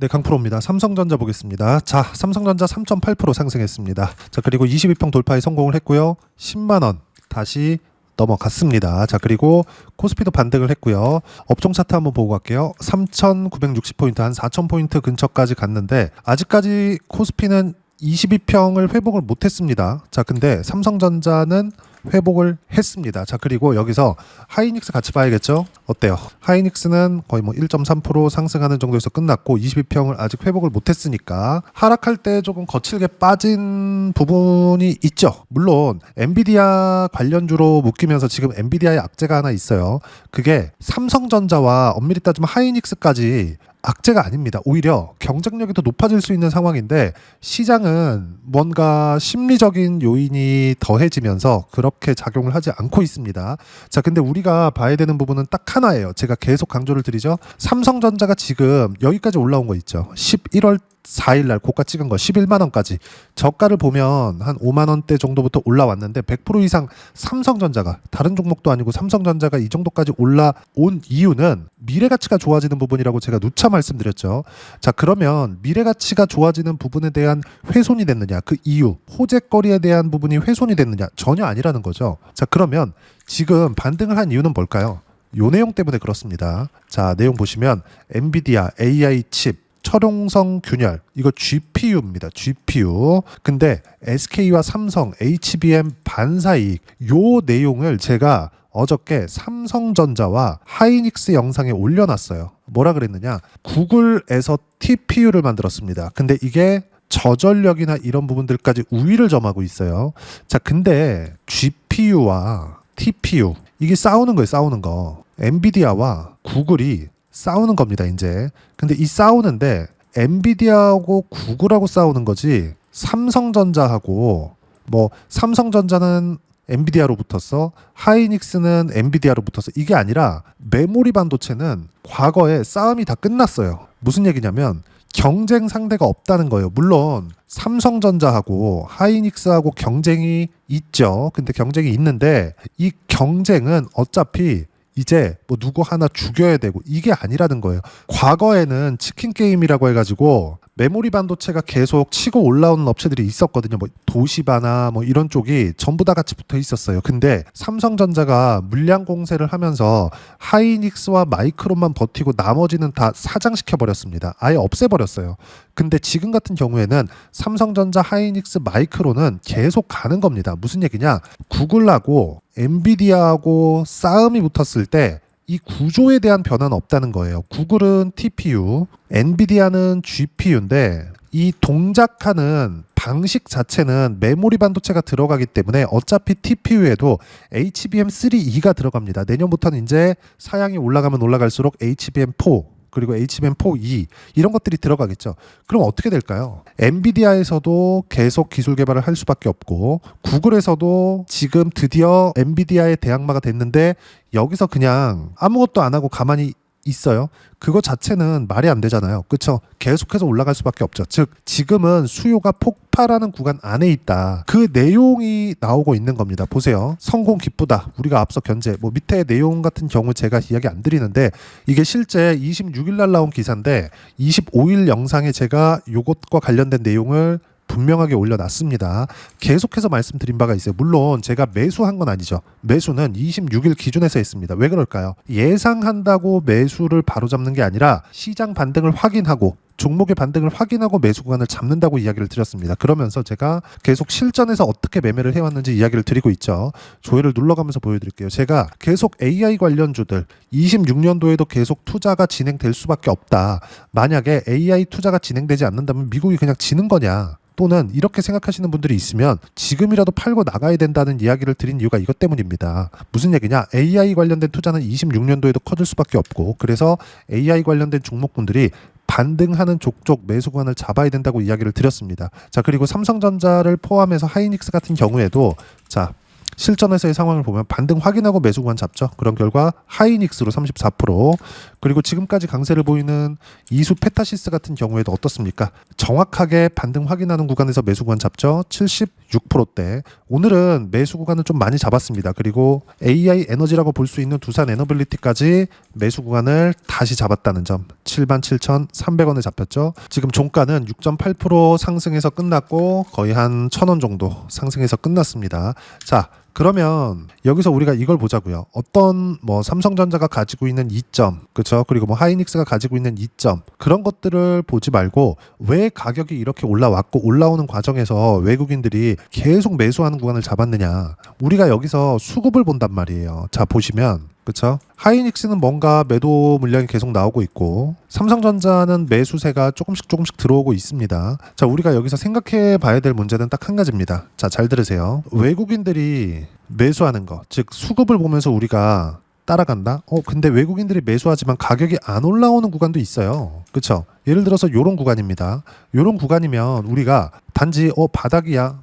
네, 강프로입니다. 삼성전자 보겠습니다. 자, 삼성전자 3.8% 상승했습니다. 자, 그리고 22평 돌파에 성공을 했고요. 10만 원 다시 넘어갔습니다. 자, 그리고 코스피도 반등을 했고요. 업종 차트 한번 보고 갈게요. 3,960포인트 한 4,000포인트 근처까지 갔는데 아직까지 코스피는 22평을 회복을 못했습니다. 자, 근데 삼성전자는 회복을 했습니다. 자, 그리고 여기서 하이닉스 같이 봐야겠죠? 어때요? 하이닉스는 거의 뭐 1.3% 상승하는 정도에서 끝났고 22평을 아직 회복을 못했으니까 하락할 때 조금 거칠게 빠진 부분이 있죠. 물론 엔비디아 관련주로 묶이면서 지금 엔비디아의 악재가 하나 있어요. 그게 삼성전자와 엄밀히 따지면 하이닉스까지 악재가 아닙니다. 오히려 경쟁력이 더 높아질 수 있는 상황인데 시장은 뭔가 심리적인 요인이 더해지면서 그렇게 작용을 하지 않고 있습니다. 자, 근데 우리가 봐야 되는 부분은 딱 하나예요. 제가 계속 강조를 드리죠. 삼성전자가 지금 여기까지 올라온 거 있죠. 11월 4일 날 고가 찍은 거 11만 원까지 저가를 보면 한 5만 원대 정도부터 올라왔는데 100% 이상 삼성전자가 다른 종목도 아니고 삼성전자가 이 정도까지 올라온 이유는 미래가치가 좋아지는 부분이라고 제가 누차 말씀드렸죠. 자, 그러면 미래가치가 좋아지는 부분에 대한 훼손이 됐느냐, 그 이유 호재거리에 대한 부분이 훼손이 됐느냐, 전혀 아니라는 거죠. 자, 그러면 지금 반등을 한 이유는 뭘까요? 요 내용 때문에 그렇습니다. 자, 내용 보시면 엔비디아 AI 칩 철옹성 균열, 이거 GPU입니다. GPU. 근데 SK와 삼성, HBM 반사이익, 요 내용을 제가 어저께 삼성전자와 하이닉스 영상에 올려놨어요. 뭐라 그랬느냐? 구글에서 TPU를 만들었습니다. 근데 이게 저전력이나 이런 부분들까지 우위를 점하고 있어요. 자, 근데 GPU와 TPU 이게 싸우는 거예요. 싸우는 거. 엔비디아와 구글이 싸우는 겁니다, 이제. 근데 이 싸우는데 엔비디아하고 구글하고 싸우는 거지 삼성전자하고 뭐 삼성전자는 엔비디아로 붙었어, 하이닉스는 엔비디아로 붙었어, 이게 아니라 메모리 반도체는 과거에 싸움이 다 끝났어요. 무슨 얘기냐면 경쟁 상대가 없다는 거예요. 물론 삼성전자하고 하이닉스하고 경쟁이 있죠. 근데 경쟁이 있는데 이 경쟁은 어차피 이제 뭐 누구 하나 죽여야 되고 이게 아니라는 거예요. 과거에는 치킨 게임이라고 해가지고 메모리 반도체가 계속 치고 올라오는 업체들이 있었거든요. 뭐 도시바나 뭐 이런 쪽이 전부 다 같이 붙어 있었어요. 근데 삼성전자가 물량 공세를 하면서 하이닉스와 마이크론만 버티고 나머지는 다 사장시켜 버렸습니다. 아예 없애버렸어요. 근데 지금 같은 경우에는 삼성전자, 하이닉스, 마이크론은 계속 가는 겁니다. 무슨 얘기냐? 구글하고 엔비디아하고 싸움이 붙었을 때 이 구조에 대한 변화는 없다는 거예요. 구글은 TPU, 엔비디아는 GPU인데 이 동작하는 방식 자체는 메모리 반도체가 들어가기 때문에 어차피 TPU에도 HBM3E가 들어갑니다. 내년부터는 이제 사양이 올라가면 올라갈수록 HBM4 그리고 HBM4E 이런 것들이 들어가겠죠. 그럼 어떻게 될까요? 엔비디아에서도 계속 기술 개발을 할 수밖에 없고 구글에서도 지금 드디어 엔비디아의 대항마가 됐는데 여기서 그냥 아무것도 안 하고 가만히 있어요. 그거 자체는 말이 안 되잖아요. 그렇죠? 계속해서 올라갈 수밖에 없죠. 즉 지금은 수요가 폭발하는 구간 안에 있다. 그 내용이 나오고 있는 겁니다. 보세요. 성공 기쁘다. 우리가 앞서 견제. 뭐 밑에 내용 같은 경우 제가 이야기 안 드리는데 이게 실제 26일 날 나온 기사인데 25일 영상에 제가 요것과 관련된 내용을 분명하게 올려놨습니다. 계속해서 말씀드린 바가 있어요. 물론 제가 매수한 건 아니죠. 매수는 26일 기준에서 했습니다. 왜 그럴까요? 예상한다고 매수를 바로잡는 게 아니라 시장 반등을 확인하고 종목의 반등을 확인하고 매수 구간을 잡는다고 이야기를 드렸습니다. 그러면서 제가 계속 실전에서 어떻게 매매를 해왔는지 이야기를 드리고 있죠. 조회를 눌러가면서 보여드릴게요. 제가 계속 AI 관련주들 26년도에도 계속 투자가 진행될 수밖에 없다. 만약에 AI 투자가 진행되지 않는다면 미국이 그냥 지는 거냐? 또는 이렇게 생각하시는 분들이 있으면 지금이라도 팔고 나가야 된다는 이야기를 드린 이유가 이것 때문입니다. 무슨 얘기냐? AI 관련된 투자는 26년도에도 커질 수밖에 없고 그래서 AI 관련된 종목군들이 반등하는 족족 매수 구간을 잡아야 된다고 이야기를 드렸습니다. 자, 그리고 삼성전자를 포함해서 하이닉스 같은 경우에도 자 실전에서의 상황을 보면 반등 확인하고 매수 구간 잡죠. 그런 결과 하이닉스로 34%, 그리고 지금까지 강세를 보이는 이수 페타시스 같은 경우에도 어떻습니까? 정확하게 반등 확인하는 구간에서 매수 구간 잡죠. 76%대. 오늘은 매수 구간을 좀 많이 잡았습니다. 그리고 AI 에너지라고 볼 수 있는 두산 에너빌리티까지 매수 구간을 다시 잡았다는 점. 77,300원에 잡혔죠. 지금 종가는 6.8% 상승해서 끝났고 거의 한 1,000원 정도 상승해서 끝났습니다. 자, 그러면 여기서 우리가 이걸 보자고요. 어떤 뭐 삼성전자가 가지고 있는 이점, 그렇죠? 그리고 뭐 하이닉스가 가지고 있는 이점, 그런 것들을 보지 말고 왜 가격이 이렇게 올라왔고 올라오는 과정에서 외국인들이 계속 매수하는 구간을 잡았느냐. 우리가 여기서 수급을 본단 말이에요. 자, 보시면 그렇죠? 하이닉스는 뭔가 매도 물량이 계속 나오고 있고 삼성전자는 매수세가 조금씩 들어오고 있습니다. 자, 우리가 여기서 생각해 봐야 될 문제는 딱 한 가지입니다. 자, 잘 들으세요. 외국인들이 매수하는 거, 즉 수급을 보면서 우리가 따라간다? 근데 외국인들이 매수하지만 가격이 안 올라오는 구간도 있어요. 그렇죠? 예를 들어서 요런 구간입니다. 요런 구간이면 우리가 단지 바닥이야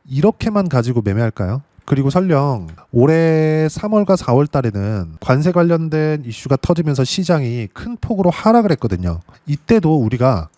이렇게만 가지고 매매할까요? 그리고 설령 올해 3월과 4월 달에는 관세 관련된 이슈가 터지면서 시장이 큰 폭으로 하락을 했거든요. 이때도 우리가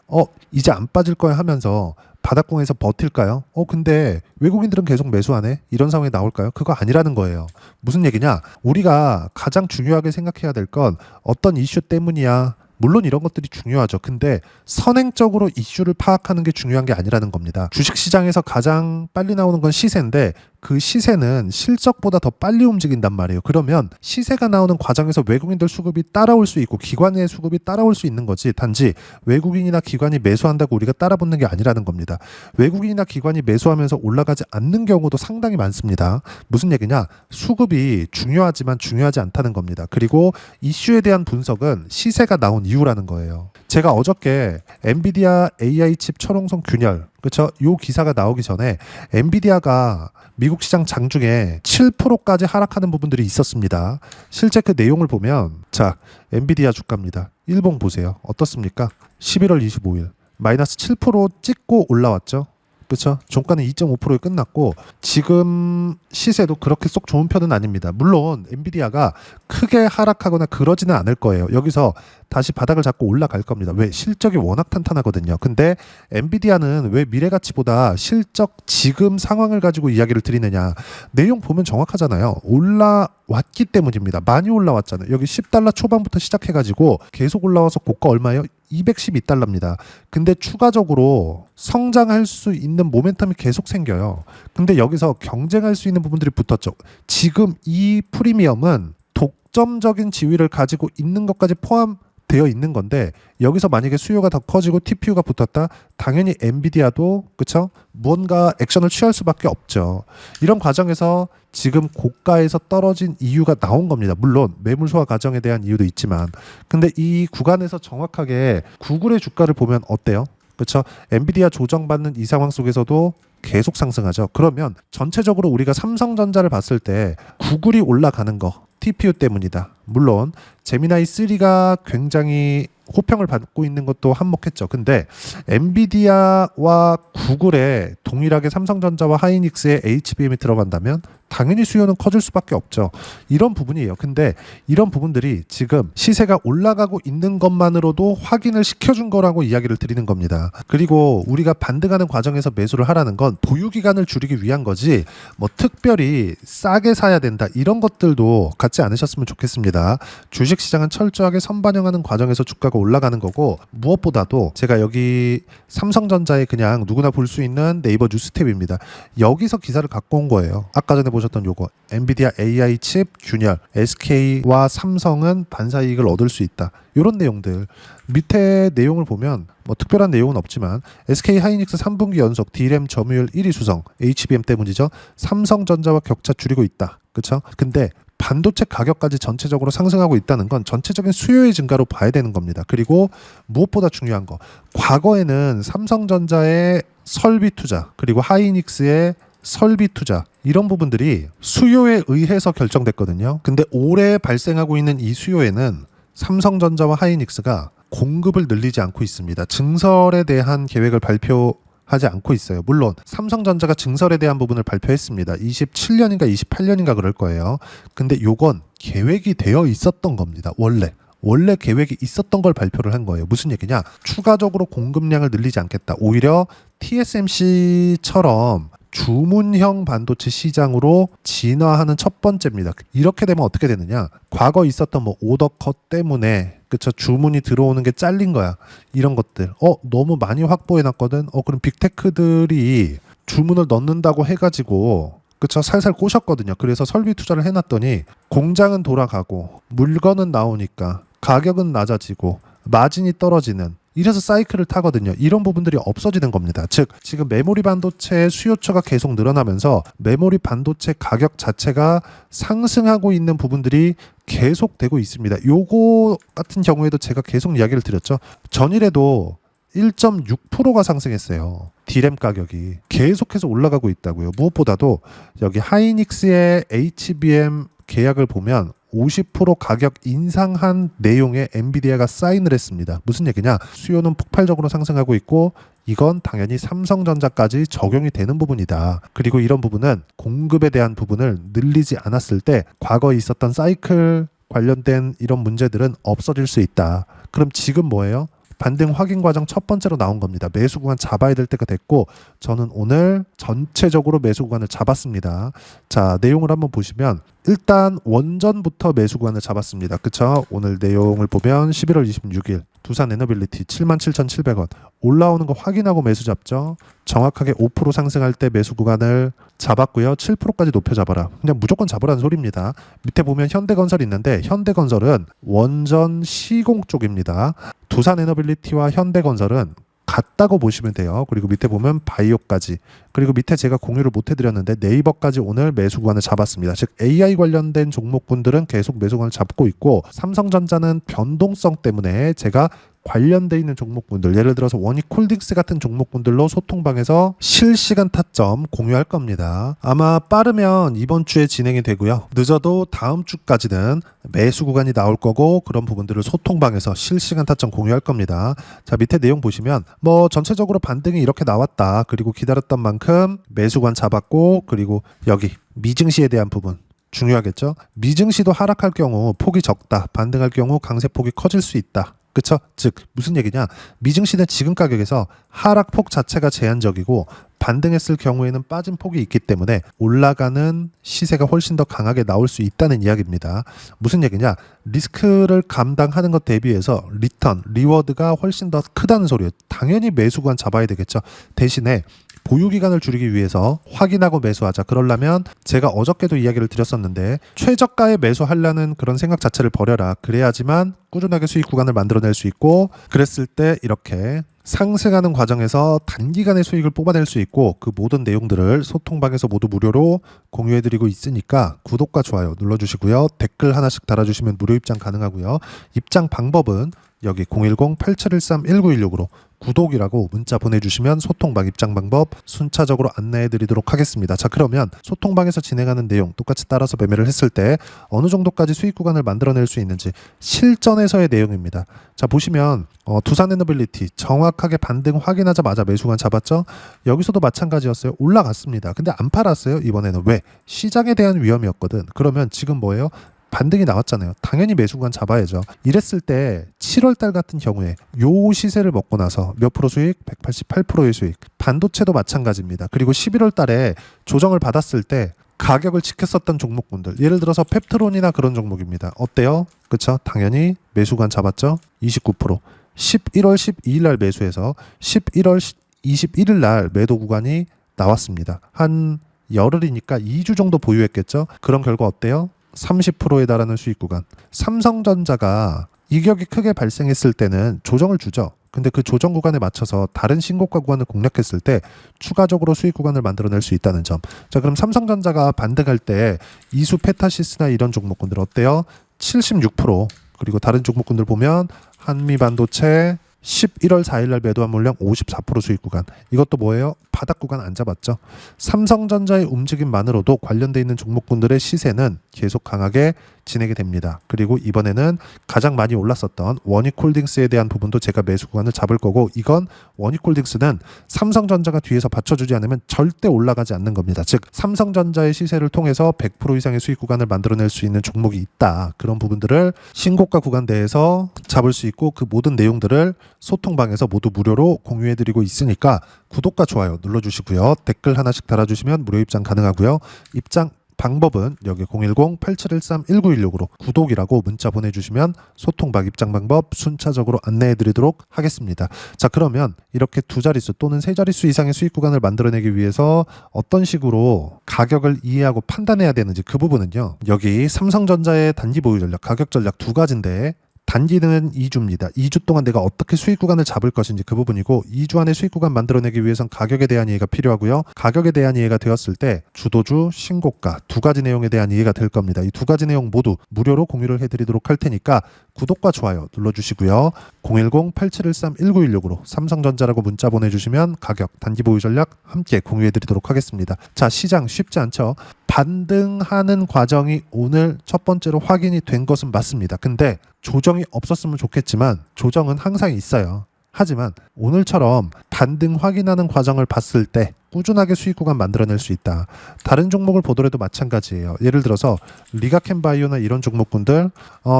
이제 안 빠질 거야 하면서 바닥권에서 버틸까요? 근데 외국인들은 계속 매수하네? 이런 상황이 나올까요? 그거 아니라는 거예요. 무슨 얘기냐? 우리가 가장 중요하게 생각해야 될 건 어떤 이슈 때문이야. 물론 이런 것들이 중요하죠. 근데 선행적으로 이슈를 파악하는 게 중요한 게 아니라는 겁니다. 주식시장에서 가장 빨리 나오는 건 시세인데 그 시세는 실적보다 더 빨리 움직인단 말이에요. 그러면 시세가 나오는 과정에서 외국인들 수급이 따라올 수 있고 기관의 수급이 따라올 수 있는 거지, 단지 외국인이나 기관이 매수한다고 우리가 따라붙는 게 아니라는 겁니다. 외국인이나 기관이 매수하면서 올라가지 않는 경우도 상당히 많습니다. 무슨 얘기냐? 수급이 중요하지만 중요하지 않다는 겁니다. 그리고 이슈에 대한 분석은 시세가 나온 이유라는 거예요. 제가 어저께 엔비디아 AI 칩 철옹성 균열, 그렇죠? 요 기사가 나오기 전에 엔비디아가 미국 시장 장중에 7%까지 하락하는 부분들이 있었습니다. 실제 그 내용을 보면, 자, 엔비디아 주가입니다. 일봉 보세요. 어떻습니까? 11월 25일 마이너스 7% 찍고 올라왔죠. 그렇죠? 종가는 2.5%에 끝났고 지금 시세도 그렇게 쏙 좋은 편은 아닙니다. 물론 엔비디아가 크게 하락하거나 그러지는 않을 거예요. 여기서 다시 바닥을 잡고 올라갈 겁니다. 왜? 실적이 워낙 탄탄하거든요. 근데 엔비디아는 왜 미래가치보다 실적 지금 상황을 가지고 이야기를 드리느냐. 내용 보면 정확하잖아요. 올라왔기 때문입니다. 많이 올라왔잖아요. 여기 $10 초반부터 시작해가지고 계속 올라와서 고가 얼마예요? $212입니다. 근데 추가적으로 성장할 수 있는 모멘텀이 계속 생겨요. 근데 여기서 경쟁할 수 있는 부분들이 붙었죠. 지금 이 프리미엄은 독점적인 지위를 가지고 있는 것까지 포함되어 있는 건데 여기서 만약에 수요가 더 커지고 TPU가 붙었다? 당연히 엔비디아도 그쵸? 무언가 액션을 취할 수밖에 없죠. 이런 과정에서 지금 고가에서 떨어진 이유가 나온 겁니다. 물론 매물 소화 과정에 대한 이유도 있지만 근데 이 구간에서 정확하게 구글의 주가를 보면 어때요? 그렇죠? 엔비디아 조정받는 이 상황 속에서도 계속 상승하죠. 그러면 전체적으로 우리가 삼성전자를 봤을 때 구글이 올라가는 거 TPU 때문이다. 물론 제미나이 3가 굉장히 호평을 받고 있는 것도 한몫했죠. 근데 엔비디아와 구글에 동일하게 삼성전자와 하이닉스의 HBM이 들어간다면 당연히 수요는 커질 수밖에 없죠. 이런 부분이에요. 근데 이런 부분들이 지금 시세가 올라가고 있는 것만으로도 확인을 시켜준 거라고 이야기를 드리는 겁니다. 그리고 우리가 반등하는 과정에서 매수를 하라는 건 보유기간을 줄이기 위한 거지 뭐 특별히 싸게 사야 된다 이런 것들도 갖지 않으셨으면 좋겠습니다. 주식시장은 철저하게 선반영하는 과정에서 주가가 올라가는 거고 무엇보다도 제가 여기 삼성전자에 그냥 누구나 볼 수 있는 네이버 뉴스탭입니다. 여기서 기사를 갖고 온 거예요. 아까 전에 보셨던 요거 엔비디아 AI 칩 균열 SK와 삼성은 반사이익을 얻을 수 있다. 이런 내용들 밑에 내용을 보면 뭐 특별한 내용은 없지만 SK 하이닉스 3분기 연속 D램 점유율 1위 수성 HBM 때문이죠. 삼성전자와 격차 줄이고 있다. 그렇죠? 근데 반도체 가격까지 전체적으로 상승하고 있다는 건 전체적인 수요의 증가로 봐야 되는 겁니다. 그리고 무엇보다 중요한 거 과거에는 삼성전자의 설비 투자 그리고 하이닉스의 설비 투자 이런 부분들이 수요에 의해서 결정됐거든요. 근데 올해 발생하고 있는 이 수요에는 삼성전자와 하이닉스가 공급을 늘리지 않고 있습니다. 증설에 대한 계획을 발표한 하지 않고 있어요. 물론 삼성전자가 증설에 대한 부분을 발표했습니다. 27년인가 28년인가 그럴 거예요. 근데 요건 계획이 되어 있었던 겁니다. 원래 계획이 있었던 걸 발표를 한 거예요. 무슨 얘기냐? 추가적으로 공급량을 늘리지 않겠다. 오히려 TSMC처럼 주문형 반도체 시장으로 진화하는 첫 번째입니다. 이렇게 되면 어떻게 되느냐? 과거 있었던 뭐 오더 컷 때문에 그쵸, 주문이 들어오는 게 잘린 거야. 이런 것들. 너무 많이 확보해 놨거든. 그럼 빅테크들이 주문을 넣는다고 해가지고 그쵸, 살살 꼬셨거든요. 그래서 설비 투자를 해놨더니 공장은 돌아가고 물건은 나오니까 가격은 낮아지고 마진이 떨어지는, 이래서 사이클을 타거든요. 이런 부분들이 없어지는 겁니다. 즉 지금 메모리 반도체의 수요처가 계속 늘어나면서 메모리 반도체 가격 자체가 상승하고 있는 부분들이 계속되고 있습니다. 요거 같은 경우에도 제가 계속 이야기를 드렸죠. 전일에도 1.6%가 상승했어요. D램 가격이 계속해서 올라가고 있다고요. 무엇보다도 여기 하이닉스의 HBM 계약을 보면 50% 가격 인상한 내용의 엔비디아가 사인을 했습니다. 무슨 얘기냐? 수요는 폭발적으로 상승하고 있고 이건 당연히 삼성전자까지 적용이 되는 부분이다. 그리고 이런 부분은 공급에 대한 부분을 늘리지 않았을 때 과거에 있었던 사이클 관련된 이런 문제들은 없어질 수 있다. 그럼 지금 뭐예요? 반등 확인 과정 첫 번째로 나온 겁니다. 매수 구간 잡아야 될 때가 됐고 저는 오늘 전체적으로 매수 구간을 잡았습니다. 자, 내용을 한번 보시면 일단 원전부터 매수 구간을 잡았습니다. 그쵸? 오늘 내용을 보면 11월 26일 두산 에너빌리티 77,700원 올라오는 거 확인하고 매수 잡죠. 정확하게 5% 상승할 때 매수 구간을 잡았고요. 7%까지 높여 잡아라. 그냥 무조건 잡으라는 소리입니다. 밑에 보면 현대건설이 있는데 현대건설은 원전 시공 쪽입니다. 두산 에너빌리티와 현대건설은 같다고 보시면 돼요. 그리고 밑에 보면 바이오까지, 그리고 밑에 제가 공유를 못 해드렸는데 네이버까지 오늘 매수 구간을 잡았습니다. 즉 AI 관련된 종목군들은 계속 매수 구간을 잡고 있고 삼성전자는 변동성 때문에 제가 관련돼 있는 종목군들, 예를 들어서 원익콜딩스 같은 종목군들로 소통방에서 실시간 타점 공유할 겁니다. 아마 빠르면 이번 주에 진행이 되고요. 늦어도 다음 주까지는 매수 구간이 나올 거고 그런 부분들을 소통방에서 실시간 타점 공유할 겁니다. 자, 밑에 내용 보시면 뭐 전체적으로 반등이 이렇게 나왔다. 그리고 기다렸던 만큼 매수 구간 잡았고, 그리고 여기 미증시에 대한 부분 중요하겠죠. 미증시도 하락할 경우 폭이 적다. 반등할 경우 강세폭이 커질 수 있다. 그쵸? 즉 무슨 얘기냐? 미증시는 지금 가격에서 하락폭 자체가 제한적이고 반등했을 경우에는 빠진 폭이 있기 때문에 올라가는 시세가 훨씬 더 강하게 나올 수 있다는 이야기입니다. 무슨 얘기냐? 리스크를 감당하는 것 대비해서 리턴, 리워드가 훨씬 더 크다는 소리예요. 당연히 매수 구간 잡아야 되겠죠. 대신에 보유 기간을 줄이기 위해서 확인하고 매수하자. 그러려면 제가 어저께도 이야기를 드렸었는데 최저가에 매수하려는 그런 생각 자체를 버려라. 그래야지만 꾸준하게 수익 구간을 만들어낼 수 있고, 그랬을 때 이렇게 상승하는 과정에서 단기간에 수익을 뽑아낼 수 있고, 그 모든 내용들을 소통방에서 모두 무료로 공유해드리고 있으니까 구독과 좋아요 눌러주시고요. 댓글 하나씩 달아주시면 무료 입장 가능하고요. 입장 방법은 여기 010-8713-1916으로 구독이라고 문자 보내주시면 소통방 입장 방법 순차적으로 안내해 드리도록 하겠습니다. 자, 그러면 소통방에서 진행하는 내용 똑같이 따라서 매매를 했을 때 어느 정도까지 수익 구간을 만들어낼 수 있는지 실전에서의 내용입니다. 자, 보시면 두산 에너빌리티 정확하게 반등 확인하자마자 매수 구간 잡았죠. 여기서도 마찬가지였어요. 올라갔습니다. 근데 안 팔았어요. 이번에는 왜? 시장에 대한 위험이었거든. 그러면 지금 뭐예요? 반등이 나왔잖아요. 당연히 매수 구간 잡아야죠. 이랬을 때 7월달 같은 경우에 요 시세를 먹고 나서 몇 프로 수익? 188%의 수익. 반도체도 마찬가지입니다. 그리고 11월달에 조정을 받았을 때 가격을 지켰었던 종목군들, 예를 들어서 펩트론이나 그런 종목입니다. 어때요? 그쵸? 당연히 매수 구간 잡았죠. 29%. 11월 12일 날 매수해서 11월 21일 날 매도 구간이 나왔습니다. 한 열흘이니까 2주 정도 보유했겠죠. 그런 결과 어때요? 30%에 달하는 수익 구간. 삼성전자가 이격이 크게 발생했을 때는 조정을 주죠. 근데 그 조정 구간에 맞춰서 다른 신고가 구간을 공략했을 때 추가적으로 수익 구간을 만들어낼 수 있다는 점. 자, 그럼 삼성전자가 반등할 때 이수 페타시스나 이런 종목군들 어때요? 76%. 그리고 다른 종목군들 보면 한미반도체, 11월 4일날 매도한 물량 54% 수익 구간. 이것도 뭐예요? 바닥 구간 안 잡았죠. 삼성전자의 움직임만으로도 관련돼 있는 종목군들의 시세는 계속 강하게 지내게 됩니다. 그리고 이번에는 가장 많이 올랐었던 원익홀딩스에 대한 부분도 제가 매수 구간을 잡을 거고, 이건 원익홀딩스는 삼성전자가 뒤에서 받쳐주지 않으면 절대 올라가지 않는 겁니다. 즉 삼성전자의 시세를 통해서 100% 이상의 수익 구간을 만들어낼 수 있는 종목이 있다. 그런 부분들을 신고가 구간 내에서 잡을 수 있고, 그 모든 내용들을 소통방에서 모두 무료로 공유해드리고 있으니까 구독과 좋아요 눌러주시고요. 댓글 하나씩 달아주시면 무료 입장 가능하고요. 입장 방법은 여기 010-8713-1916으로 구독이라고 문자 보내주시면 소통방 입장 방법 순차적으로 안내해드리도록 하겠습니다. 자, 그러면 이렇게 두 자릿수 또는 세 자릿수 이상의 수익 구간을 만들어내기 위해서 어떤 식으로 가격을 이해하고 판단해야 되는지, 그 부분은요, 여기 삼성전자의 단기 보유 전략, 가격 전략 두 가지인데, 단기는 2주입니다. 2주 동안 내가 어떻게 수익 구간을 잡을 것인지 그 부분이고, 2주 안에 수익 구간 만들어내기 위해선 가격에 대한 이해가 필요하고요. 가격에 대한 이해가 되었을 때 주도주, 신고가 두 가지 내용에 대한 이해가 될 겁니다. 이 두 가지 내용 모두 무료로 공유를 해드리도록 할 테니까 구독과 좋아요 눌러주시고요. 010-8713-1916으로 삼성전자라고 문자 보내주시면 가격, 단기 보유 전략 함께 공유해드리도록 하겠습니다. 자, 시장 쉽지 않죠? 반등하는 과정이 오늘 첫 번째로 확인이 된 것은 맞습니다. 근데 조정이 없었으면 좋겠지만 조정은 항상 있어요. 하지만 오늘처럼 반등 확인하는 과정을 봤을 때 꾸준하게 수익 구간 만들어낼 수 있다. 다른 종목을 보더라도 마찬가지예요. 예를 들어서 리가켄바이오나 이런 종목군들,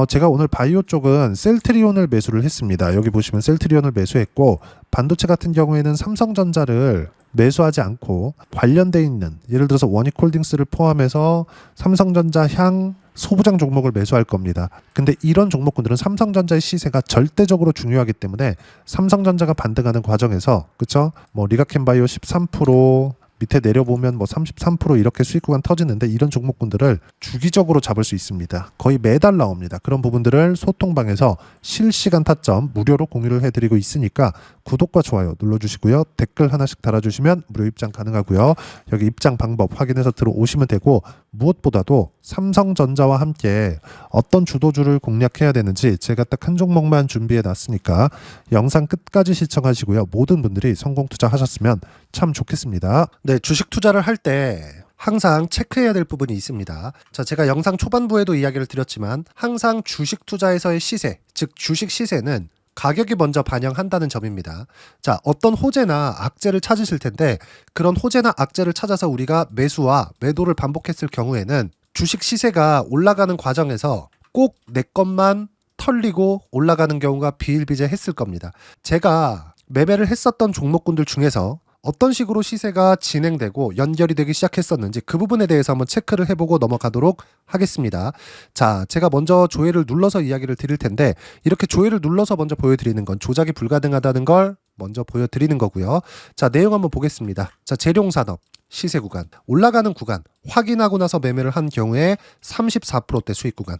제가 오늘 바이오 쪽은 셀트리온을 매수를 했습니다. 여기 보시면 셀트리온을 매수했고, 반도체 같은 경우에는 삼성전자를 매수하지 않고 관련돼 있는, 예를 들어서 원익홀딩스를 포함해서 삼성전자 향 소부장 종목을 매수할 겁니다. 근데 이런 종목군들은 삼성전자의 시세가 절대적으로 중요하기 때문에 삼성전자가 반등하는 과정에서, 그쵸? 뭐 리가켄바이오 13%, 밑에 내려보면 뭐 33% 이렇게 수익 구간 터지는데, 이런 종목군들을 주기적으로 잡을 수 있습니다. 거의 매달 나옵니다. 그런 부분들을 소통방에서 실시간 타점 무료로 공유를 해드리고 있으니까 구독과 좋아요 눌러주시고요. 댓글 하나씩 달아주시면 무료 입장 가능하고요. 여기 입장 방법 확인해서 들어오시면 되고, 무엇보다도 삼성전자와 함께 어떤 주도주를 공략해야 되는지 제가 딱 한 종목만 준비해 놨으니까 영상 끝까지 시청하시고요. 모든 분들이 성공 투자하셨으면 참 좋겠습니다. 네, 주식 투자를 할 때 항상 체크해야 될 부분이 있습니다. 자, 제가 영상 초반부에도 이야기를 드렸지만 항상 주식 투자에서의 시세, 즉 주식 시세는 가격이 먼저 반영한다는 점입니다. 자, 어떤 호재나 악재를 찾으실 텐데, 그런 호재나 악재를 찾아서 우리가 매수와 매도를 반복했을 경우에는 주식 시세가 올라가는 과정에서 꼭 내 것만 털리고 올라가는 경우가 비일비재했을 겁니다. 제가 매매를 했었던 종목군들 중에서 어떤 식으로 시세가 진행되고 연결이 되기 시작했었는지 그 부분에 대해서 한번 체크를 해보고 넘어가도록 하겠습니다. 자, 제가 먼저 조회를 눌러서 이야기를 드릴 텐데, 이렇게 조회를 눌러서 먼저 보여드리는 건 조작이 불가능하다는 걸 먼저 보여드리는 거고요. 자, 내용 한번 보겠습니다. 자, 재룡산업 시세 구간, 올라가는 구간 확인하고 나서 매매를 한 경우에 34%대 수익 구간.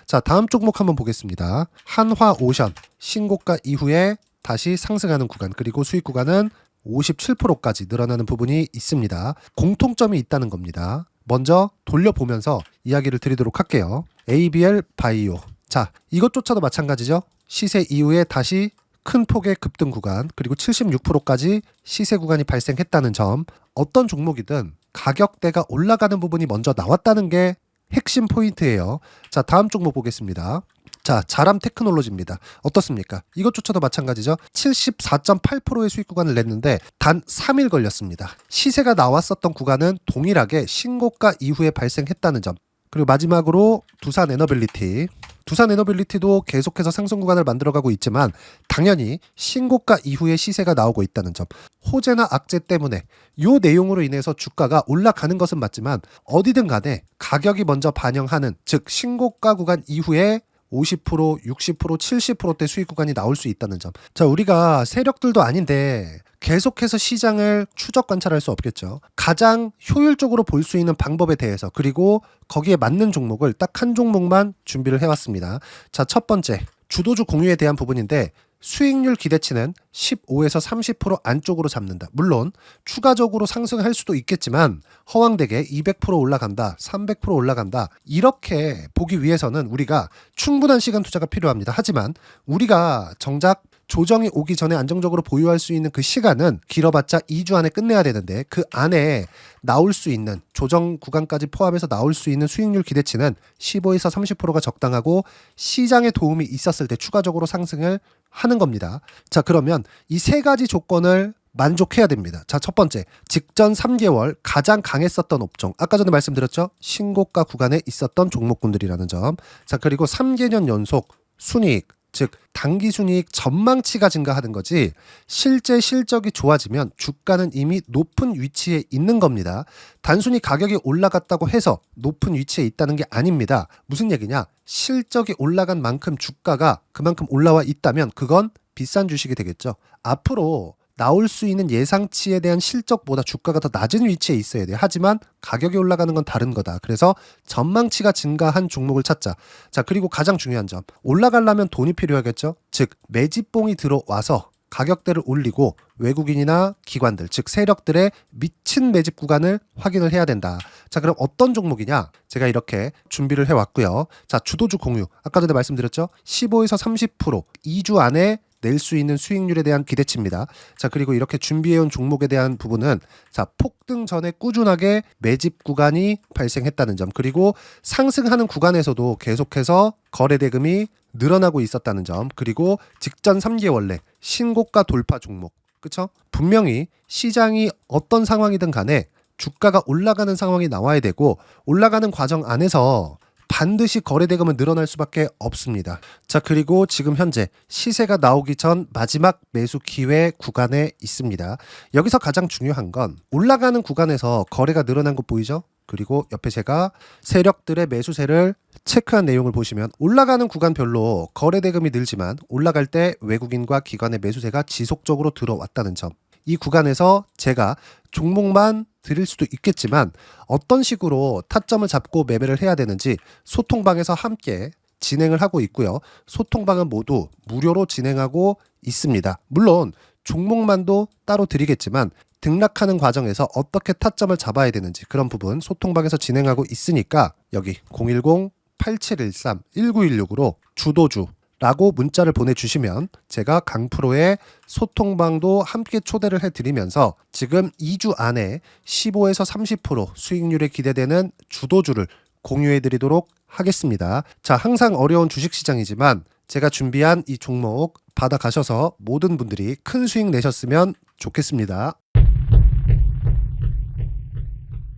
자, 다음 종목 한번 보겠습니다. 한화오션 신고가 이후에 다시 상승하는 구간, 그리고 수익 구간은 57%까지 늘어나는 부분이 있습니다. 공통점이 있다는 겁니다. 먼저 돌려보면서 이야기를 드리도록 할게요. ABL 바이오. 자, 이것조차도 마찬가지죠. 시세 이후에 다시 큰 폭의 급등 구간, 그리고 76%까지 시세 구간이 발생했다는 점. 어떤 종목이든 가격대가 올라가는 부분이 먼저 나왔다는 게 핵심 포인트예요. 자, 다음 종목 보겠습니다. 자, 자람 테크놀로지입니다. 어떻습니까? 이것조차도 마찬가지죠. 74.8%의 수익 구간을 냈는데 단 3일 걸렸습니다. 시세가 나왔었던 구간은 동일하게 신고가 이후에 발생했다는 점. 그리고 마지막으로 두산 에너빌리티. 두산 에너빌리티도 계속해서 상승 구간을 만들어가고 있지만 당연히 신고가 이후에 시세가 나오고 있다는 점. 호재나 악재 때문에 이 내용으로 인해서 주가가 올라가는 것은 맞지만 어디든 간에 가격이 먼저 반영하는, 즉 신고가 구간 이후에 50%, 60%, 70%대 수익 구간이 나올 수 있다는 점. 자, 우리가 세력들도 아닌데 계속해서 시장을 추적 관찰할 수 없겠죠. 가장 효율적으로 볼 수 있는 방법에 대해서, 그리고 거기에 맞는 종목을 딱 한 종목만 준비를 해왔습니다. 자, 첫 번째 주도주 공유에 대한 부분인데, 수익률 기대치는 15에서 30% 안쪽으로 잡는다. 물론 추가적으로 상승할 수도 있겠지만 허황되게 200% 올라간다, 300% 올라간다, 이렇게 보기 위해서는 우리가 충분한 시간 투자가 필요합니다. 하지만 우리가 정작 조정이 오기 전에 안정적으로 보유할 수 있는 그 시간은 길어봤자 2주 안에 끝내야 되는데 그 안에 나올 수 있는 조정 구간까지 포함해서 나올 수 있는 수익률 기대치는 15에서 30%가 적당하고 시장에 도움이 있었을 때 추가적으로 상승을 하는 겁니다. 자, 그러면 이 세 가지 조건을 만족해야 됩니다. 자, 첫 번째, 직전 3개월 가장 강했었던 업종. 아까 전에 말씀드렸죠? 신고가 구간에 있었던 종목군들이라는 점. 자, 그리고 3개년 연속 순이익, 즉 단기 순이익 전망치가 증가하는 거지 실제 실적이 좋아지면 주가는 이미 높은 위치에 있는 겁니다. 단순히 가격이 올라갔다고 해서 높은 위치에 있다는 게 아닙니다. 무슨 얘기냐? 실적이 올라간 만큼 주가가 그만큼 올라와 있다면 그건 비싼 주식이 되겠죠. 앞으로 나올 수 있는 예상치에 대한 실적보다 주가가 더 낮은 위치에 있어야 돼요. 하지만 가격이 올라가는 건 다른 거다. 그래서 전망치가 증가한 종목을 찾자. 자, 그리고 가장 중요한 점. 올라가려면 돈이 필요하겠죠. 즉 매집봉이 들어와서 가격대를 올리고 외국인이나 기관들, 즉 세력들의 미친 매집 구간을 확인을 해야 된다. 자, 그럼 어떤 종목이냐? 제가 이렇게 준비를 해왔고요. 자, 주도주 공유. 아까 전에 말씀드렸죠. 15에서 30% 2주 안에 낼 수 있는 수익률에 대한 기대치입니다. 자, 그리고 이렇게 준비해온 종목에 대한 부분은 자, 폭등 전에 꾸준하게 매집 구간이 발생했다는 점, 그리고 상승하는 구간에서도 계속해서 거래 대금이 늘어나고 있었다는 점, 그리고 직전 3개월 내 신고가 돌파 종목. 그렇죠? 분명히 시장이 어떤 상황이든 간에 주가가 올라가는 상황이 나와야 되고 올라가는 과정 안에서 반드시 거래 대금은 늘어날 수밖에 없습니다. 자, 그리고 지금 현재 시세가 나오기 전 마지막 매수 기회 구간에 있습니다. 여기서 가장 중요한 건 올라가는 구간에서 거래가 늘어난 거 보이죠? 그리고 옆에 제가 세력들의 매수세를 체크한 내용을 보시면 올라가는 구간별로 거래 대금이 늘지만 올라갈 때 외국인과 기관의 매수세가 지속적으로 들어왔다는 점. 이 구간에서 제가 종목만 드릴 수도 있겠지만 어떤 식으로 타점을 잡고 매매를 해야 되는지 소통방에서 함께 진행을 하고 있고요. 소통방은 모두 무료로 진행하고 있습니다. 물론 종목만도 따로 드리겠지만 등락하는 과정에서 어떻게 타점을 잡아야 되는지 그런 부분 소통방에서 진행하고 있으니까 여기 010-8713-1916으로 주도주 라고 문자를 보내주시면 제가 강프로의 소통방도 함께 초대를 해드리면서 지금 2주 안에 15에서 30% 수익률에 기대되는 주도주를 공유해드리도록 하겠습니다. 자, 항상 어려운 주식시장이지만 제가 준비한 이 종목 받아가셔서 모든 분들이 큰 수익 내셨으면 좋겠습니다.